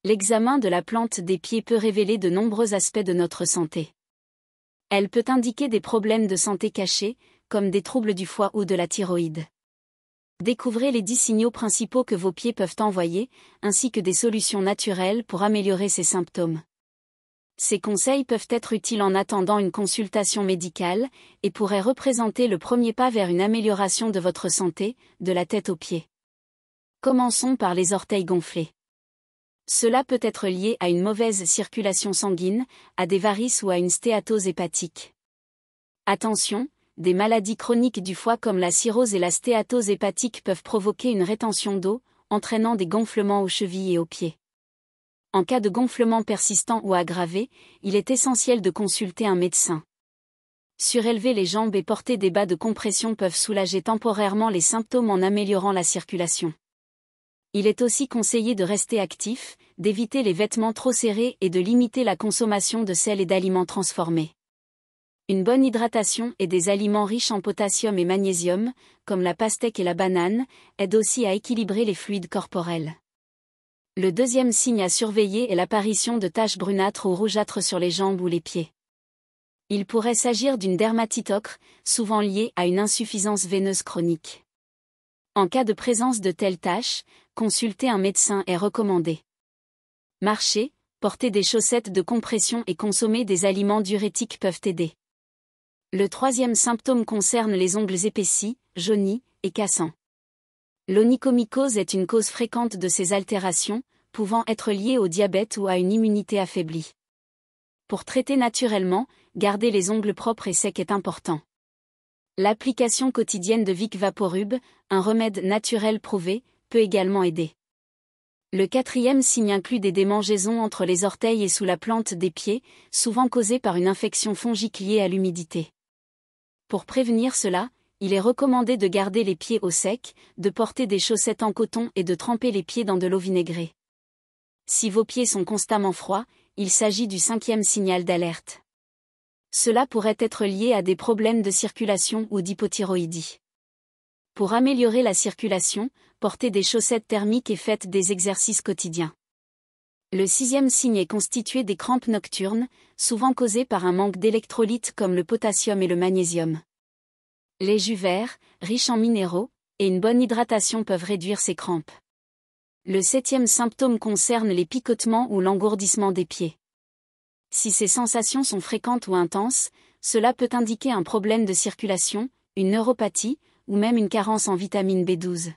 L'examen de la plante des pieds peut révéler de nombreux aspects de notre santé. Elle peut indiquer des problèmes de santé cachés, comme des troubles du foie ou de la thyroïde. Découvrez les 10 signaux principaux que vos pieds peuvent envoyer, ainsi que des solutions naturelles pour améliorer ces symptômes. Ces conseils peuvent être utiles en attendant une consultation médicale, et pourraient représenter le premier pas vers une amélioration de votre santé, de la tête aux pieds. Commençons par les orteils gonflés. Cela peut être lié à une mauvaise circulation sanguine, à des varices ou à une stéatose hépatique. Attention, des maladies chroniques du foie comme la cirrhose et la stéatose hépatique peuvent provoquer une rétention d'eau, entraînant des gonflements aux chevilles et aux pieds. En cas de gonflement persistant ou aggravé, il est essentiel de consulter un médecin. Surélever les jambes et porter des bas de compression peuvent soulager temporairement les symptômes en améliorant la circulation. Il est aussi conseillé de rester actif, d'éviter les vêtements trop serrés et de limiter la consommation de sel et d'aliments transformés. Une bonne hydratation et des aliments riches en potassium et magnésium, comme la pastèque et la banane, aident aussi à équilibrer les fluides corporels. Le deuxième signe à surveiller est l'apparition de taches brunâtres ou rougeâtres sur les jambes ou les pieds. Il pourrait s'agir d'une dermatite ocre, souvent liée à une insuffisance veineuse chronique. En cas de présence de telles taches, consulter un médecin est recommandé. Marcher, porter des chaussettes de compression et consommer des aliments diurétiques peuvent aider. Le troisième symptôme concerne les ongles épaissis, jaunis et cassants. L'onychomycose est une cause fréquente de ces altérations, pouvant être liée au diabète ou à une immunité affaiblie. Pour traiter naturellement, garder les ongles propres et secs est important. L'application quotidienne de Vic Vaporub, un remède naturel prouvé, peut également aider. Le quatrième signe inclut des démangeaisons entre les orteils et sous la plante des pieds, souvent causées par une infection fongique liée à l'humidité. Pour prévenir cela, il est recommandé de garder les pieds au sec, de porter des chaussettes en coton et de tremper les pieds dans de l'eau vinaigrée. Si vos pieds sont constamment froids, il s'agit du 5e signal d'alerte. Cela pourrait être lié à des problèmes de circulation ou d'hypothyroïdie. Pour améliorer la circulation, portez des chaussettes thermiques et faites des exercices quotidiens. Le 6e signe est constitué des crampes nocturnes, souvent causées par un manque d'électrolytes comme le potassium et le magnésium. Les jus verts, riches en minéraux, et une bonne hydratation peuvent réduire ces crampes. Le 7e symptôme concerne les picotements ou l'engourdissement des pieds. Si ces sensations sont fréquentes ou intenses, cela peut indiquer un problème de circulation, une neuropathie, ou même une carence en vitamine B12.